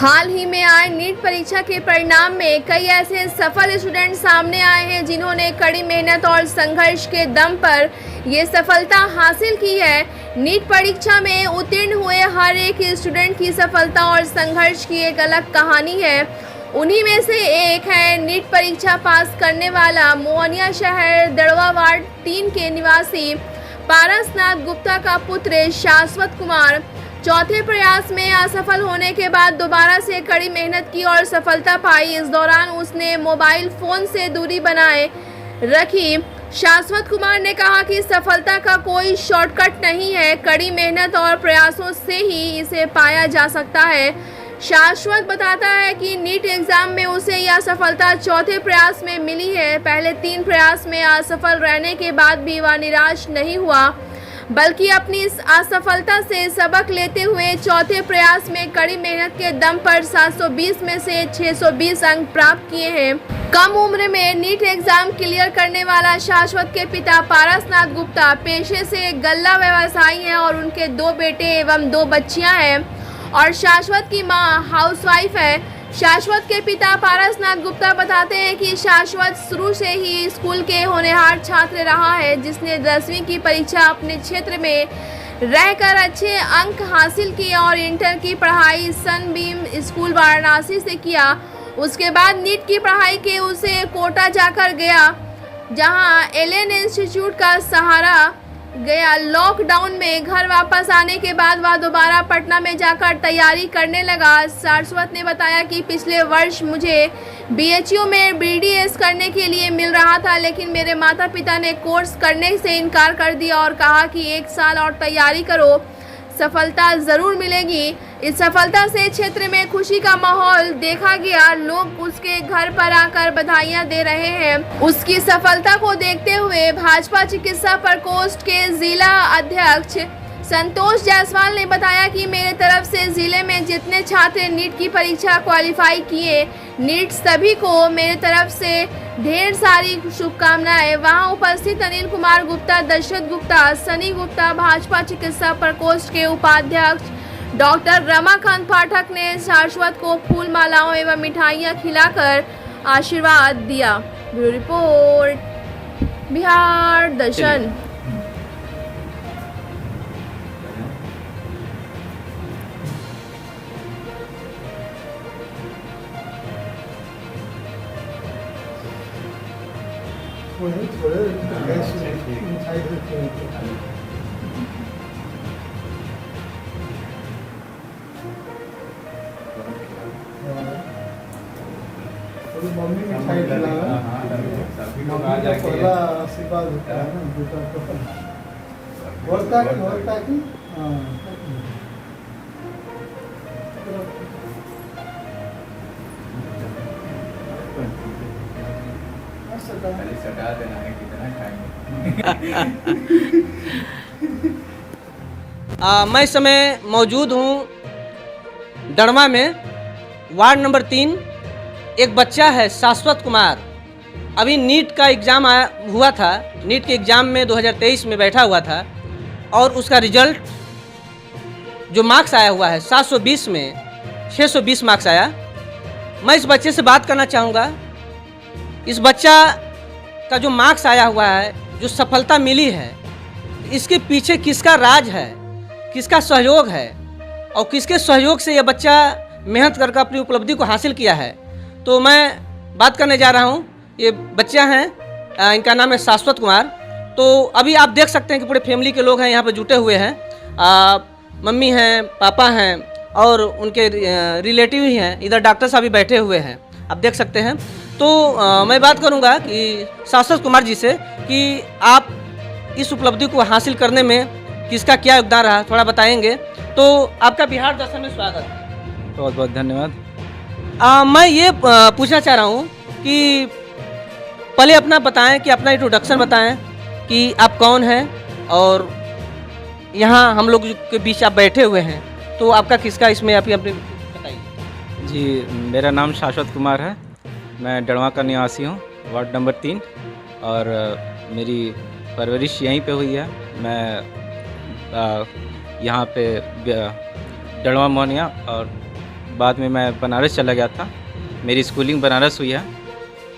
हाल ही में आए नीट परीक्षा के परिणाम में कई ऐसे सफल स्टूडेंट सामने आए हैं जिन्होंने कड़ी मेहनत और संघर्ष के दम पर ये सफलता हासिल की है। नीट परीक्षा में उत्तीर्ण हुए हर एक स्टूडेंट की सफलता और संघर्ष की एक अलग कहानी है। उन्हीं में से एक है नीट परीक्षा पास करने वाला मोहनिया शहर दड़वा वार्ड 3 के निवासी पारसनाथ गुप्ता का पुत्र शाश्वत कुमार। चौथे प्रयास में असफल होने के बाद दोबारा से कड़ी मेहनत की और सफलता पाई। इस दौरान उसने मोबाइल फोन से दूरी बनाए रखी। शाश्वत कुमार ने कहा कि सफलता का कोई शॉर्टकट नहीं है, कड़ी मेहनत और प्रयासों से ही इसे पाया जा सकता है। शाश्वत बताता है कि नीट एग्जाम में उसे यह सफलता चौथे प्रयास में मिली है। पहले 3 प्रयास में असफल रहने के बाद भी वह निराश नहीं हुआ, बल्कि अपनी इस असफलता से सबक लेते हुए चौथे प्रयास में कड़ी मेहनत के दम पर 720 में से 620 अंक प्राप्त किए हैं। कम उम्र में नीट एग्जाम क्लियर करने वाला शाश्वत के पिता पारसनाथ गुप्ता पेशे से गल्ला व्यवसायी हैं और उनके 2 बेटे एवं 2 बच्चियां हैं और शाश्वत की मां हाउसवाइफ है। शाश्वत के पिता पारसनाथ गुप्ता बताते हैं कि शाश्वत शुरू से ही स्कूल के होनहार छात्र रहा है, जिसने 10वीं की परीक्षा अपने क्षेत्र में रहकर अच्छे अंक हासिल किए और इंटर की पढ़ाई सनबीम स्कूल वाराणसी से किया। उसके बाद नीट की पढ़ाई के उसे कोटा जाकर गया, जहां एलन इंस्टीट्यूट का सहारा गया। लॉकडाउन में घर वापस आने के बाद वह दोबारा पटना में जाकर तैयारी करने लगा। शाश्वत ने बताया कि पिछले वर्ष मुझे BHU में BDS करने के लिए मिल रहा था, लेकिन मेरे माता पिता ने कोर्स करने से इनकार कर दिया और कहा कि 1 साल और तैयारी करो, सफलता ज़रूर मिलेगी। इस सफलता से क्षेत्र में खुशी का माहौल देखा गया। लोग उसके घर पर आकर बधाइयां दे रहे हैं। उसकी सफलता को देखते हुए भाजपा चिकित्सा प्रकोष्ठ के जिला अध्यक्ष संतोष जायसवाल ने बताया कि मेरे तरफ से जिले में जितने छात्र नीट की परीक्षा क्वालिफाई किए, नीट सभी को मेरे तरफ से ढेर सारी शुभकामनाएं। वहां उपस्थित अनिल कुमार गुप्ता, दशरथ गुप्ता, सनी गुप्ता, भाजपा चिकित्सा प्रकोष्ठ के उपाध्यक्ष डॉक्टर रमाकांत पाठक ने शाश्वत को फूल मालाओं एवं मिठाइयां खिलाकर आशीर्वाद दिया। ब्यूरो रिपोर्ट, बिहार दर्शन। मम्मी मिठाई खिलाया, पहला आशीर्वाद होता है ना, दूसरा तो बोलता कि सटा देना है, कितना खाएंगे। मैं इस समय मौजूद हूँ दड़वा में, वार्ड नंबर 3। एक बच्चा है शाश्वत कुमार, अभी नीट का एग्ज़ाम हुआ था। नीट के एग्ज़ाम में 2023 में बैठा हुआ था और उसका रिजल्ट जो मार्क्स आया हुआ है 720 में 620 मार्क्स आया। मैं इस बच्चे से बात करना चाहूँगा। इस बच्चा का जो मार्क्स आया हुआ है, जो सफलता मिली है, इसके पीछे किसका राज है, किसका सहयोग है और किसके सहयोग से यह बच्चा मेहनत करके अपनी उपलब्धि को हासिल किया है, तो मैं बात करने जा रहा हूँ। ये बच्चा हैं, इनका नाम है शाश्वत कुमार। तो अभी आप देख सकते हैं कि पूरे फैमिली के लोग हैं यहाँ पे जुटे हुए हैं। मम्मी हैं, पापा हैं और उनके रिलेटिव ही हैं। इधर डॉक्टर साहब भी बैठे हुए हैं, आप देख सकते हैं। तो मैं बात करूँगा कि शाश्वत कुमार जी से कि आप इस उपलब्धि को हासिल करने में किसका क्या योगदान रहा, थोड़ा बताएँगे। तो आपका बिहार दर्शन में स्वागत। बहुत बहुत धन्यवाद। मैं ये पूछना चाह रहा हूँ कि पहले अपना बताएं, कि अपना इंट्रोडक्शन बताएं कि आप कौन हैं और यहाँ हम लोग के बीच आप बैठे हुए हैं, तो आपका किसका इसमें अपनी बताइए। जी, मेरा नाम शाश्वत कुमार है। मैं दड़वा का निवासी हूँ, वार्ड नंबर 3, और मेरी परवरिश यहीं पे हुई है। मैं यहाँ पे दड़वा मोहनिया और बाद में मैं बनारस चला गया था। मेरी स्कूलिंग बनारस हुई है,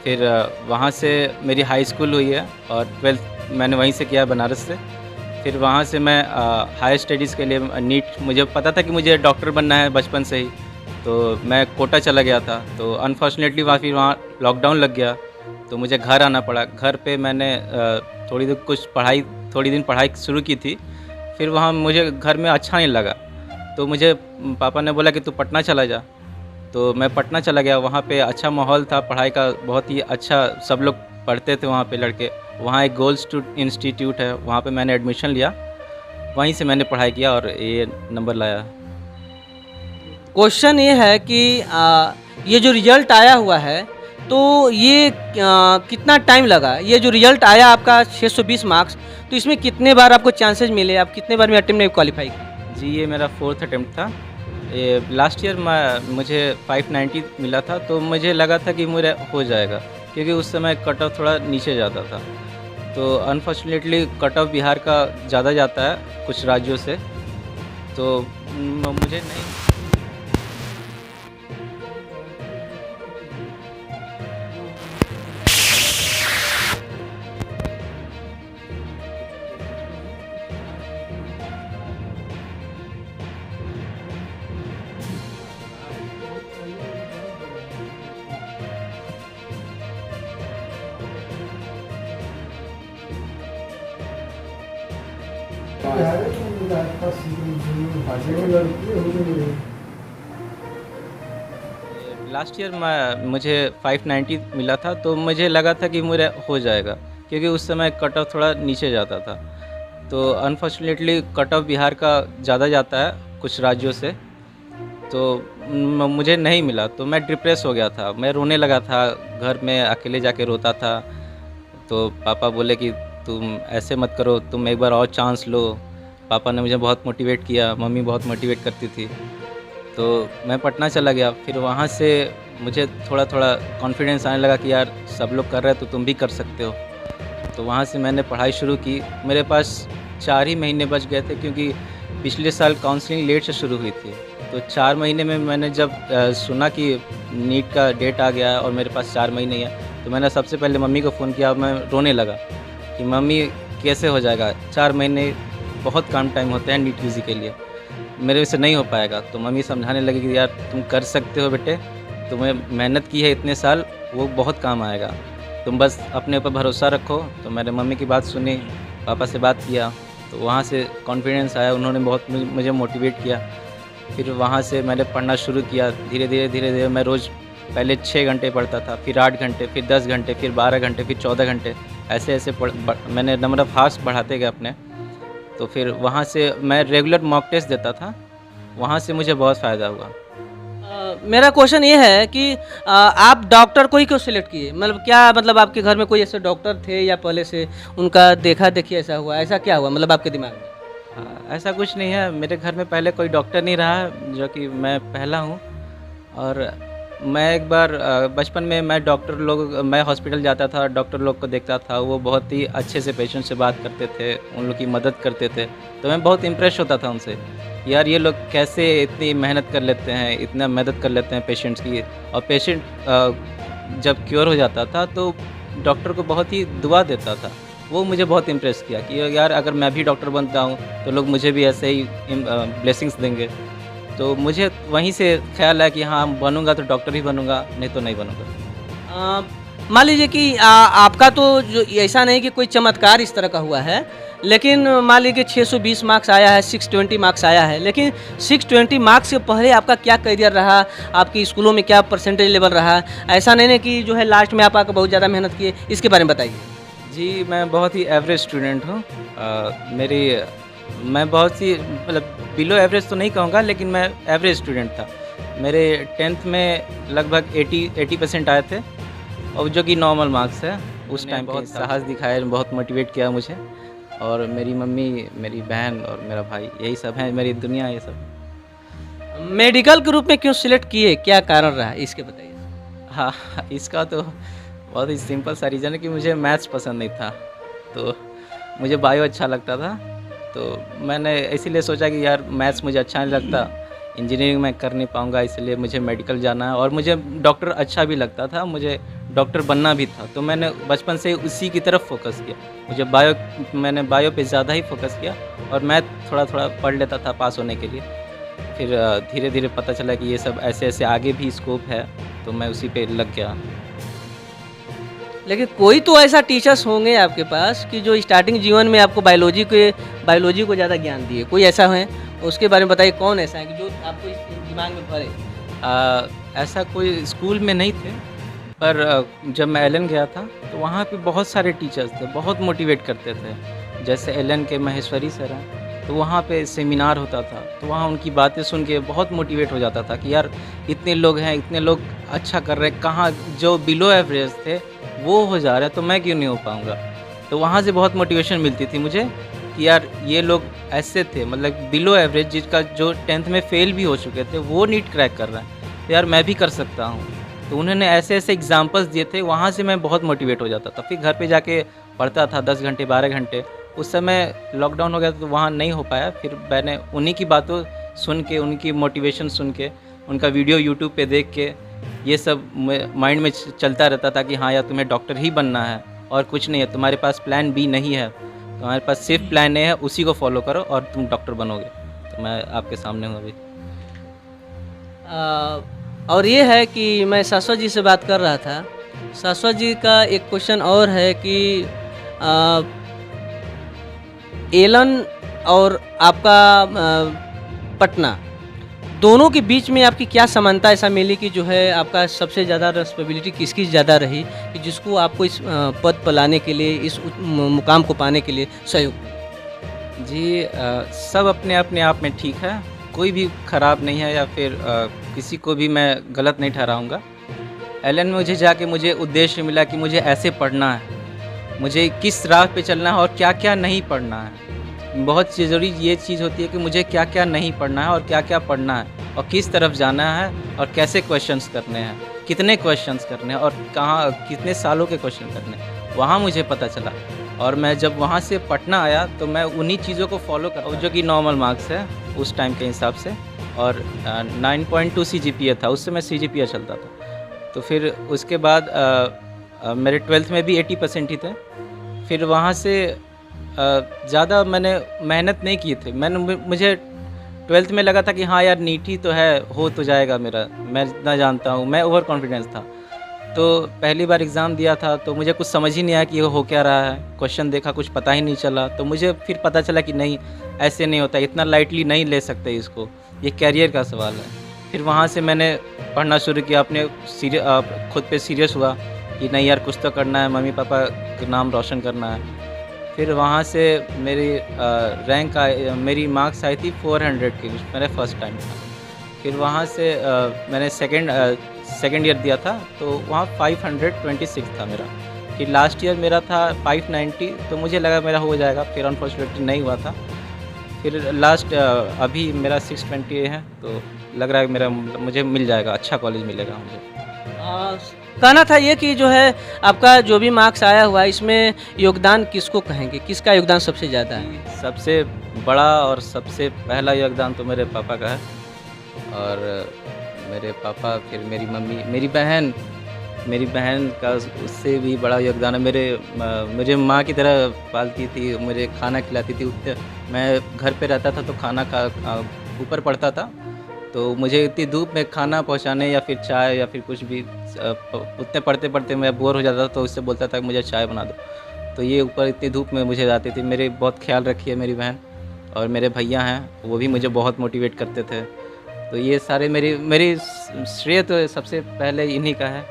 फिर वहाँ से मेरी हाई स्कूल हुई है और 12th मैंने वहीं से किया बनारस से। फिर वहाँ से मैं हायर स्टडीज़ के लिए नीट, मुझे पता था कि मुझे डॉक्टर बनना है बचपन से ही, तो मैं कोटा चला गया था। तो अनफॉर्चुनेटली वहाँ लॉकडाउन लग गया, तो मुझे घर आना पड़ा। घर पे मैंने थोड़ी दिन पढ़ाई शुरू की थी। फिर वहाँ मुझे घर में अच्छा नहीं लगा, तो मुझे पापा ने बोला कि तू पटना चला जा। तो मैं पटना चला गया। वहाँ पे अच्छा माहौल था पढ़ाई का, बहुत ही अच्छा, सब लोग पढ़ते थे वहाँ पे लड़के। वहाँ एक गोल्ड इंस्टीट्यूट है, वहाँ पे मैंने एडमिशन लिया, वहीं से मैंने पढ़ाई किया और ये नंबर लाया। क्वेश्चन ये है कि ये जो रिजल्ट आया हुआ है तो ये कितना टाइम लगा? ये जो रिजल्ट आया आपका 620 मार्क्स, तो इसमें कितने बार आपको चांसेस मिले? आप कितने बार में अटेम्प्ट में क्वालिफाई किए? जी, ये मेरा 4th अटेम्प्ट था। ये लास्ट ईयर मुझे 590 मिला था, तो मुझे लगा था कि मेरा हो जाएगा, क्योंकि उस समय कट ऑफ थोड़ा नीचे जाता था। तो अनफॉर्चुनेटली कट ऑफ बिहार का ज़्यादा जाता है कुछ राज्यों से, तो मुझे नहीं। लास्ट ईयर मुझे 590 मिला था, तो मुझे लगा था कि मेरा हो जाएगा, क्योंकि उस समय कट ऑफ थोड़ा नीचे जाता था। तो अनफॉर्चुनेटली कट ऑफ बिहार का ज़्यादा जाता है कुछ राज्यों से, तो मुझे नहीं मिला। तो मैं डिप्रेस हो गया था, मैं रोने लगा था, घर में अकेले जाके रोता था। तो पापा बोले कि तुम ऐसे मत करो, तुम एक बार और चांस लो। पापा ने मुझे बहुत मोटिवेट किया, मम्मी बहुत मोटिवेट करती थी। तो मैं पटना चला गया। फिर वहाँ से मुझे थोड़ा थोड़ा कॉन्फिडेंस आने लगा कि यार सब लोग कर रहे हैं तो तुम भी कर सकते हो। तो वहाँ से मैंने पढ़ाई शुरू की। मेरे पास 4 ही महीने बच गए थे, क्योंकि पिछले साल काउंसलिंग लेट से शुरू हुई थी। तो 4 महीने में मैंने जब सुना कि नीट का डेट आ गया और मेरे पास 4 महीने है, तो मैंने सबसे पहले मम्मी को फ़ोन किया। मैं रोने लगा कि मम्मी कैसे हो जाएगा, 4 महीने बहुत कम टाइम होता है नीट यूजी के लिए, मेरे से नहीं हो पाएगा। तो मम्मी समझाने लगी कि यार तुम कर सकते हो बेटे, तुम्हें मेहनत की है इतने साल, वो बहुत काम आएगा, तुम बस अपने ऊपर भरोसा रखो। तो मैंने मम्मी की बात सुनी, पापा से बात किया, तो वहाँ से कॉन्फिडेंस आया, उन्होंने बहुत मुझे मोटिवेट किया। फिर वहाँ से मैंने पढ़ना शुरू किया। धीरे धीरे मैं रोज़ पहले 6 घंटे पढ़ता था, फिर 8 घंटे, फिर 10 घंटे, फिर 12 घंटे, फिर 14 घंटे, ऐसे मैंने नंबर ऑफ़ हार्स बढ़ाते गए अपने। तो फिर वहाँ से मैं रेगुलर मॉक टेस्ट देता था, वहाँ से मुझे बहुत फ़ायदा हुआ। मेरा क्वेश्चन ये है कि आप डॉक्टर को ही क्यों सिलेक्ट किए? मतलब क्या, मतलब आपके घर में कोई ऐसे डॉक्टर थे या पहले से उनका देखा देखी ऐसा हुआ, ऐसा क्या हुआ मतलब आपके दिमाग में? ऐसा कुछ नहीं है, मेरे घर में पहले कोई डॉक्टर नहीं रहा, जो कि मैं पहला हूँ। और मैं एक बार बचपन में मैं हॉस्पिटल जाता था, डॉक्टर लोग को देखता था, वो बहुत ही अच्छे से पेशेंट से बात करते थे, उन लोग की मदद करते थे, तो मैं बहुत इम्प्रेस होता था उनसे। यार ये लोग कैसे इतनी मेहनत कर लेते हैं, इतना मदद कर लेते हैं पेशेंट्स की। और पेशेंट जब क्योर हो जाता था तो डॉक्टर को बहुत ही दुआ देता था, वो मुझे बहुत इम्प्रेस किया कि यार अगर मैं भी डॉक्टर बनता हूँ तो लोग मुझे भी ऐसे ही ब्लेसिंग्स देंगे। तो मुझे वहीं से ख्याल आया कि हाँ बनूंगा तो डॉक्टर ही बनूंगा, नहीं तो नहीं बनूंगा। मान लीजिए कि आपका तो जो ऐसा नहीं कि कोई चमत्कार इस तरह का हुआ है, लेकिन मान लीजिए 620 मार्क्स आया है, 620 मार्क्स आया है, लेकिन 620 मार्क्स से पहले आपका क्या करियर रहा, आपकी स्कूलों में क्या परसेंटेज लेवल रहा? ऐसा नहीं है कि जो है लास्ट में आप आकर बहुत ज़्यादा मेहनत किए, इसके बारे में बताइए। जी, मैं बहुत ही एवरेज स्टूडेंट हूँ। मैं बहुत ही मतलब बिलो एवरेज तो नहीं कहूँगा, लेकिन मैं एवरेज स्टूडेंट था। मेरे 10th में लगभग 80% आए थे, और जो कि नॉर्मल मार्क्स है। उस टाइम बहुत साहस दिखाया, बहुत मोटिवेट किया मुझे, और मेरी मम्मी, मेरी बहन और मेरा भाई, यही सब है मेरी दुनिया। ये सब मेडिकल के रूप में क्यों सिलेक्ट किए, क्या कारण रहा, इसके बताइए। हाँ, इसका तो बहुत ही सिंपल सा रीज़न है कि मुझे मैथ्स पसंद नहीं था, तो मुझे बायो अच्छा लगता था। तो मैंने इसीलिए सोचा कि यार मैथ्स मुझे अच्छा नहीं लगता, इंजीनियरिंग मैं कर नहीं पाऊँगा, इसलिए मुझे मेडिकल जाना है और मुझे डॉक्टर अच्छा भी लगता था, मुझे डॉक्टर बनना भी था। तो मैंने बचपन से उसी की तरफ फोकस किया। मैंने बायो पे ज़्यादा ही फोकस किया और मैथ थोड़ा-थोड़ा पढ़ लेता था पास होने के लिए। फिर धीरे-धीरे पता चला कि ये सब ऐसे-ऐसे आगे भी स्कोप है, तो मैं उसी पे लग गया। लेकिन कोई तो ऐसा टीचर्स होंगे आपके पास कि जो स्टार्टिंग जीवन में आपको बायोलॉजी को ज़्यादा ज्ञान दिए, कोई ऐसा है? उसके बारे में बताइए, कौन ऐसा है कि जो आपको इस दिमाग में भरे? ऐसा कोई स्कूल में नहीं थे, पर जब मैं एलन गया था तो वहाँ पे बहुत सारे टीचर्स थे, बहुत मोटिवेट करते थे। जैसे एलन के महेश्वरी सर हैं, तो वहाँ पे सेमिनार होता था, तो वहाँ उनकी बातें सुन के बहुत मोटिवेट हो जाता था कि यार इतने लोग हैं, इतने लोग अच्छा कर रहे हैं, कहाँ जो बिलो एवरेज थे वो हो जा रहे हैं, तो मैं क्यों नहीं हो पाऊँगा। तो वहाँ से बहुत मोटिवेशन मिलती थी मुझे कि यार ये लोग ऐसे थे, मतलब बिलो एवरेज, जिसका जो 10th में फेल भी हो चुके थे वो नीट क्रैक कर रहे हैं, तो यार मैं भी कर सकता हूँ। तो उन्होंने ऐसे ऐसे एग्जाम्पल्स दिए थे, वहाँ से मैं बहुत मोटिवेट हो जाता था। फिर घर पे जाके पढ़ता था 10 घंटे 12 घंटे। उस समय लॉकडाउन हो गया तो वहाँ नहीं हो पाया। फिर मैंने उन्हीं की बातों सुन के, उनकी मोटिवेशन सुन के, उनका वीडियो यूट्यूब पे देख के ये सब माइंड में चलता रहता था कि हाँ यार तुम्हें डॉक्टर ही बनना है और कुछ नहीं है, तुम्हारे पास प्लान बी नहीं है, तुम्हारे पास सिर्फ प्लान ए है, उसी को फॉलो करो और तुम डॉक्टर बनोगे। तो मैं आपके सामने हूँ अभी। और ये है कि मैं शाश्वत जी से बात कर रहा था। शाश्वत जी का एक क्वेश्चन और है कि एलन और आपका पटना, दोनों के बीच में आपकी क्या समानता ऐसा मिली कि जो है आपका सबसे ज़्यादा रिस्पॉन्सिबिलिटी किसकी ज़्यादा रही कि जिसको आपको इस पद पर लाने के लिए, इस मुकाम को पाने के लिए सहयोग मिला? जी सब अपने अपने आप में ठीक है, कोई भी ख़राब नहीं है या फिर किसी को भी मैं गलत नहीं ठहराऊँगा। एलन में मुझे जाके मुझे उद्देश्य मिला कि मुझे ऐसे पढ़ना है, मुझे किस राह पे चलना है और क्या क्या नहीं पढ़ना है। बहुत ज़रूरी ये चीज़ होती है कि मुझे क्या क्या नहीं पढ़ना है और क्या क्या पढ़ना है और किस तरफ जाना है और कैसे क्वेश्चंस करने हैं, कितने क्वेश्चंस करने हैं और कहाँ कितने सालों के क्वेश्चन करने हैं, वहाँ मुझे पता चला। और मैं जब वहाँ से पटना आया तो मैं उन्हीं चीज़ों को फॉलो कर, जो कि नॉर्मल मार्क्स है उस टाइम के हिसाब से, और 9.2 CGPA था, उस समय CGPA चलता था। तो फिर उसके बाद मेरे 12th में भी 80% ही थे। फिर वहाँ से ज़्यादा मैंने मेहनत नहीं की थी। मुझे 12th में लगा था कि हाँ यार नीट ही तो है, हो तो जाएगा मेरा, मैं जितना जानता हूँ, मैं ओवर कॉन्फिडेंस था। तो पहली बार एग्ज़ाम दिया था तो मुझे कुछ समझ ही नहीं आया कि ये हो क्या रहा है। क्वेश्चन देखा, कुछ पता ही नहीं चला। तो मुझे फिर पता चला कि नहीं, ऐसे नहीं होता, इतना लाइटली नहीं ले सकते इसको, ये कैरियर का सवाल है। फिर वहाँ से मैंने पढ़ना शुरू किया, अपने खुद पे सीरियस हुआ कि नहीं यार कुछ तो करना है, मम्मी पापा का नाम रोशन करना है। फिर वहाँ से मेरी मेरी मार्क्स आई थी 400 की, मेरा फर्स्ट टाइम था। फिर वहाँ से मैंने सेकेंड ईयर दिया था तो वहाँ 526 था मेरा। फिर लास्ट ईयर मेरा था 590, तो मुझे लगा मेरा हो जाएगा, फिर अनफॉर्चुनेटली नहीं हुआ था। फिर लास्ट अभी मेरा 620 है, तो लग रहा है मेरा मुझे मिल जाएगा, अच्छा कॉलेज मिलेगा मुझे। कहना था ये कि जो है आपका जो भी मार्क्स आया हुआ है, इसमें योगदान किसको कहेंगे, किसका योगदान सबसे ज़्यादा है? सबसे बड़ा और सबसे पहला योगदान तो मेरे पापा का है, और मेरे पापा, फिर मेरी मम्मी, मेरी बहन का उससे भी बड़ा योगदान है। मुझे माँ की तरह पालती थी, मुझे खाना खिलाती थी। मैं घर पे रहता था तो खाना ऊपर पड़ता था, तो मुझे इतनी धूप में खाना पहुंचाने या फिर चाय या फिर कुछ भी, उतने पढ़ते पढ़ते मैं बोर हो जाता था, तो उससे बोलता था कि मुझे चाय बना दो। तो ये ऊपर इतनी धूप में मुझे जाती थी। मेरे बहुत ख्याल रखी है मेरी बहन, और मेरे भैया हैं, वो भी मुझे बहुत मोटिवेट करते थे। तो ये सारे मेरी श्रेय तो सबसे पहले इन्हीं का है।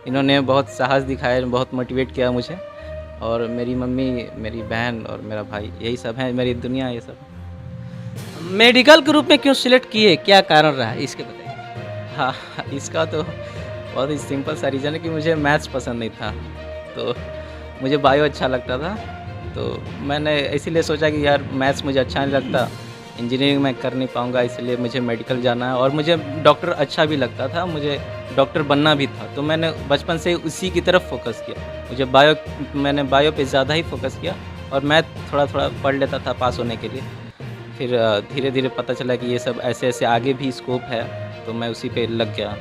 इन्होंने बहुत साहस दिखाया, बहुत मोटिवेट किया मुझे, और मेरी मम्मी, मेरी बहन और मेरा भाई, यही सब हैं, मेरी दुनिया ये सब। मेडिकल के रूप में क्यों सिलेक्ट किए, क्या कारण रहा है, इसके बताइए। हाँ, इसका तो बहुत ही सिंपल सा रीज़न है कि मुझे मैथ्स पसंद नहीं था, तो मुझे बायो अच्छा लगता था। तो मैंने इसीलिए सोचा कि यार मैथ्स मुझे अच्छा नहीं लगता, इंजीनियरिंग मैं कर नहीं पाऊँगा, इसलिए मुझे मेडिकल जाना है। और मुझे डॉक्टर अच्छा भी लगता था, मुझे डॉक्टर बनना भी था। तो मैंने बचपन से उसी की तरफ फोकस किया। मैंने बायो पे ज़्यादा ही फोकस किया और मैथ थोड़ा थोड़ा पढ़ लेता था पास होने के लिए। फिर धीरे धीरे पता चला कि ये सब ऐसे ऐसे आगे भी स्कोप है, तो मैं उसी पे लग गया।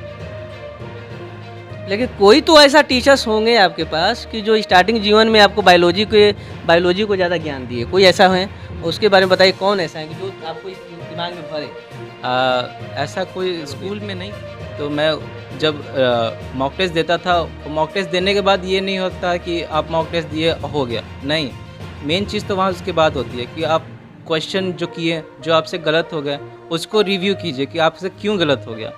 लेकिन कोई तो ऐसा टीचर्स होंगे आपके पास कि जो स्टार्टिंग जीवन में आपको बायोलॉजी को ज़्यादा ज्ञान दिए, कोई ऐसा है? उसके बारे में बताइए, कौन ऐसा है कि जो आपको इस दिमाग में भरे? ऐसा कोई स्कूल में नहीं। तो मैं जब मॉक टेस्ट देता था, मॉक टेस्ट देने के बाद ये नहीं होता कि आप मॉक टेस्ट दिए हो गया, नहीं। मेन चीज़ तो वहाँ उसके बाद होती है कि आप क्वेश्चन जो किए, जो आपसे गलत हो गया, उसको रिव्यू कीजिए कि आपसे क्यों गलत हो गया।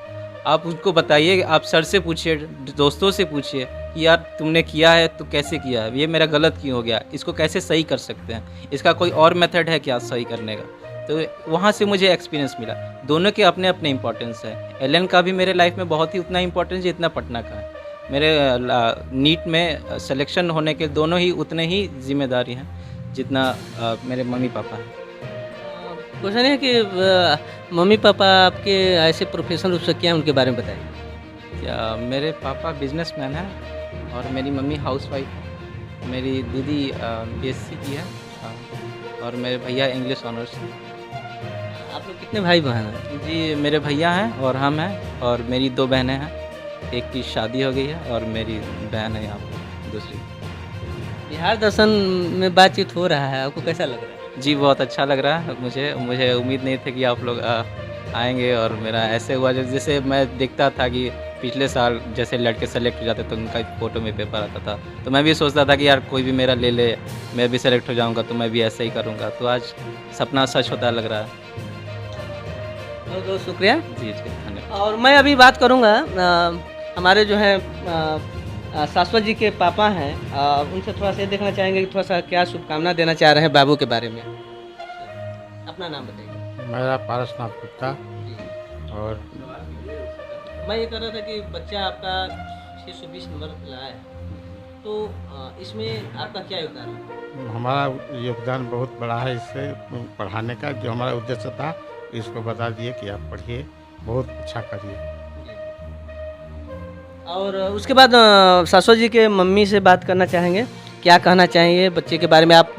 आप उसको बताइए, आप सर से पूछिए, दोस्तों से पूछिए कि यार तुमने किया है तो कैसे किया है, ये मेरा गलत क्यों हो गया, इसको कैसे सही कर सकते हैं, इसका कोई और मेथड है क्या सही करने का। तो वहाँ से मुझे एक्सपीरियंस मिला। दोनों के अपने अपने इंपॉर्टेंस है। एलएन का भी मेरे लाइफ में बहुत ही उतना इंपॉर्टेंस है जितना पटना का है। मेरे नीट में सिलेक्शन होने के दोनों ही उतने ही जिम्मेदारी हैं जितना मेरे मम्मी पापा हैं। क्वेश्चन है कि मम्मी पापा आपके ऐसे प्रोफेशनल रूप से क्या है, उनके बारे में बताइए। क्या मेरे पापा बिजनेसमैन हैं और मेरी मम्मी हाउसवाइफ है। मेरी दीदी बीएससी की है और मेरे भैया इंग्लिश ऑनर्स हैं। आप लोग कितने भाई बहन हैं? जी मेरे भैया हैं और हम हैं, और मेरी 2 बहनें हैं। एक की शादी हो गई है और मेरी बहन है यहाँ पर दूसरी। बिहार दर्शन में बातचीत हो रहा है, आपको कैसा लग रहा है? जी बहुत अच्छा लग रहा है मुझे उम्मीद नहीं थी कि आप लोग आएंगे। और मेरा ऐसे हुआ जैसे मैं देखता था कि पिछले साल जैसे लड़के सेलेक्ट हो जाते तो उनका फ़ोटो में पेपर आता था, तो मैं भी सोचता था कि यार कोई भी मेरा ले ले, मैं भी सेलेक्ट हो जाऊंगा तो मैं भी ऐसे ही करूंगा। तो आज सपना सच होता लग रहा है। बहुत बहुत शुक्रिया। जी धन्यवाद। और मैं अभी बात करूँगा हमारे जो है शाश्वत जी के पापा हैं, उनसे थोड़ा सा ये देखना चाहेंगे कि थोड़ा सा क्या शुभकामना देना चाह रहे हैं बाबू के बारे में। अपना नाम बताइए। मेरा पारसनाथ गुप्ता। और मैं ये कह रहा था कि बच्चा आपका 620 नंबर लाया है, तो इसमें आपका क्या योगदान है? हमारा योगदान बहुत बड़ा है इससे पढ़ाने का। जो हमारा उद्देश्य था इसको बता दिए कि आप पढ़िए, बहुत अच्छा करिए। और उसके बाद शाश्वत जी के मम्मी से बात करना चाहेंगे, क्या कहना चाहेंगे बच्चे के बारे में? आप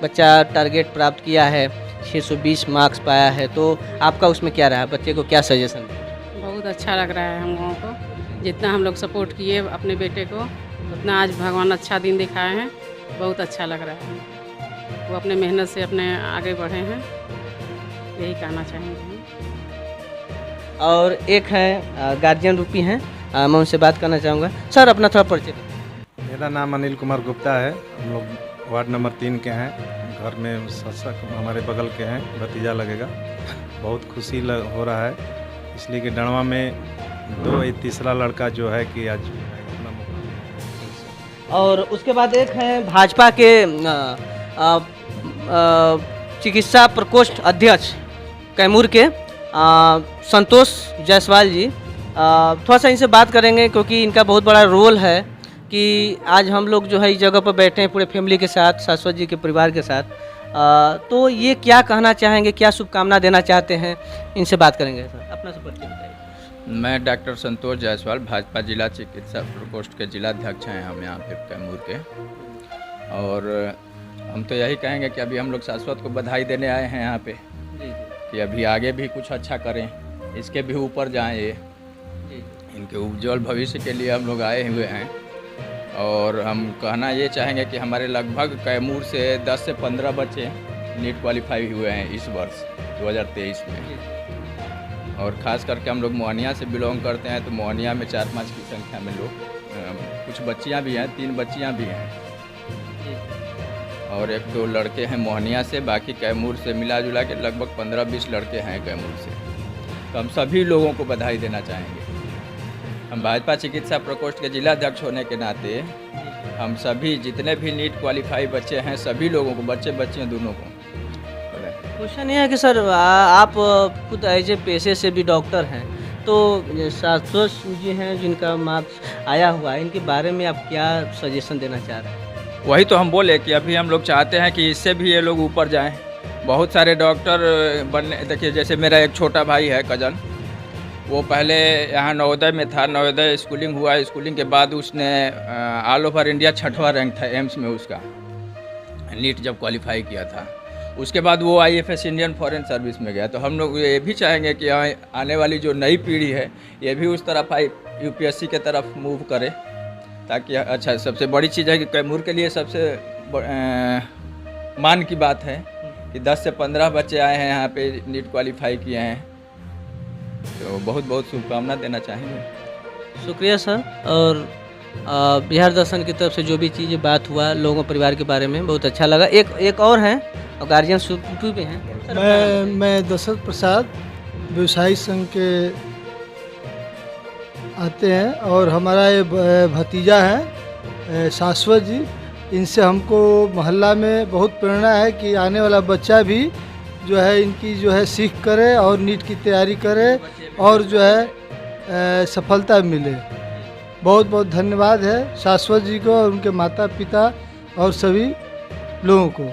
बच्चा टारगेट प्राप्त किया है, 620 मार्क्स पाया है, तो आपका उसमें क्या रहा? बच्चे को क्या सजेशन दें? बहुत अच्छा लग रहा है हम लोगों को। जितना हम लोग सपोर्ट किए अपने बेटे को, उतना आज भगवान अच्छा दिन दिखाए हैं। बहुत अच्छा लग रहा है। वो अपने मेहनत से अपने आगे बढ़े हैं, यही कहना चाहेंगे। और एक है गार्जियन रूपी हैं, मैं उनसे बात करना चाहूँगा। सर अपना थोड़ा परिचय दें। मेरा नाम अनिल कुमार गुप्ता है। हम लोग वार्ड नंबर 3 के हैं। घर में शासक हमारे बगल के हैं, भतीजा लगेगा। बहुत खुशी हो रहा है इसलिए कि डणवा में 2 तीसरा लड़का जो है कि आज अपना मुकाम। और उसके बाद एक है भाजपा के चिकित्सा प्रकोष्ठ अध्यक्ष कैमूर के संतोष जायसवाल जी। थोड़ा सा इनसे बात करेंगे क्योंकि इनका बहुत बड़ा रोल है कि आज हम लोग जो है इस जगह पर बैठे हैं पूरे फैमिली के साथ, शाश्वत जी के परिवार के साथ। तो ये क्या कहना चाहेंगे, क्या शुभकामना देना चाहते हैं, इनसे बात करेंगे। सर अपना से परिचय बताइए। मैं डॉक्टर संतोष जायसवाल, भाजपा जिला चिकित्सा प्रकोष्ठ के जिलाध्यक्ष हैं हम यहाँ पे कैमूर के। और हम तो यही कहेंगे कि अभी हम लोग शाश्वत को बधाई देने आए हैं यहाँ पे कि अभी आगे भी कुछ अच्छा करें, इसके भी ऊपर जाएं। ये इनके उज्जवल भविष्य के लिए हम लोग आए हुए हैं। और हम कहना ये चाहेंगे कि हमारे लगभग कैमूर से 10 से 15 बच्चे नीट क्वालिफाई हुए हैं इस वर्ष 2023 में। और ख़ास करके हम लोग मोहनिया से बिलोंग करते हैं, तो मोहनिया में 4-5 की संख्या में लोग, कुछ बच्चियां भी हैं, 3 बच्चियां भी हैं और 1-2 लड़के हैं मोहनिया से। बाकी कैमूर से मिला जुला के लगभग 15-20 लड़के हैं कैमूर से। तो हम सभी लोगों को बधाई देना चाहेंगे। हम भाजपा चिकित्सा प्रकोष्ठ के जिलाध्यक्ष होने के नाते हम सभी जितने भी नीट क्वालिफाई बच्चे हैं सभी लोगों को, बच्चे बच्चियाँ दोनों को। क्वेश्चन ये है कि सर आप खुद एज ए पेशे से भी डॉक्टर हैं, तो शाश्वत जी हैं जिनका मार्क्स आया हुआ है, इनके बारे में आप क्या सजेशन देना चाह रहे हैं? वही तो हम बोले कि अभी हम लोग चाहते हैं कि इससे भी ये लोग ऊपर जाएं। बहुत सारे डॉक्टर बनने, देखिए जैसे मेरा एक छोटा भाई है कजन, वो पहले यहाँ नवोदय में था, नवोदय स्कूलिंग हुआ, स्कूलिंग के बाद उसने ऑल ओवर इंडिया 6वां रैंक था एम्स में उसका, नीट जब क्वालिफाई किया था। उसके बाद वो IFS इंडियन फॉरेन सर्विस में गया। तो हम लोग ये भी चाहेंगे कि आने वाली जो नई पीढ़ी है ये भी उस तरफ UPSC के तरफ मूव करे, ताकि अच्छा सबसे बड़ी चीज़ है कि कैमूर के लिए सबसे मान की बात है कि 10 से 15 बच्चे आए हैं यहाँ पे, नीट क्वालिफाई किए हैं। तो बहुत बहुत शुभकामना देना चाहेंगे। शुक्रिया सर। और बिहार दर्शन की तरफ से जो भी चीज़ बात हुआ लोगों परिवार के बारे में बहुत अच्छा लगा। एक और हैं और गार्जियन सुप्रीम भी हैं। मैं दशरथ प्रसाद व्यवसायी संघ के आते हैं और हमारा ये भतीजा है शाश्वत जी। इनसे हमको मोहल्ला में बहुत प्रेरणा है कि आने वाला बच्चा भी जो है इनकी जो है सीख करे और नीट की तैयारी करे और जो है सफलता मिले। बहुत बहुत धन्यवाद है शाश्वत जी को और उनके माता पिता और सभी लोगों को।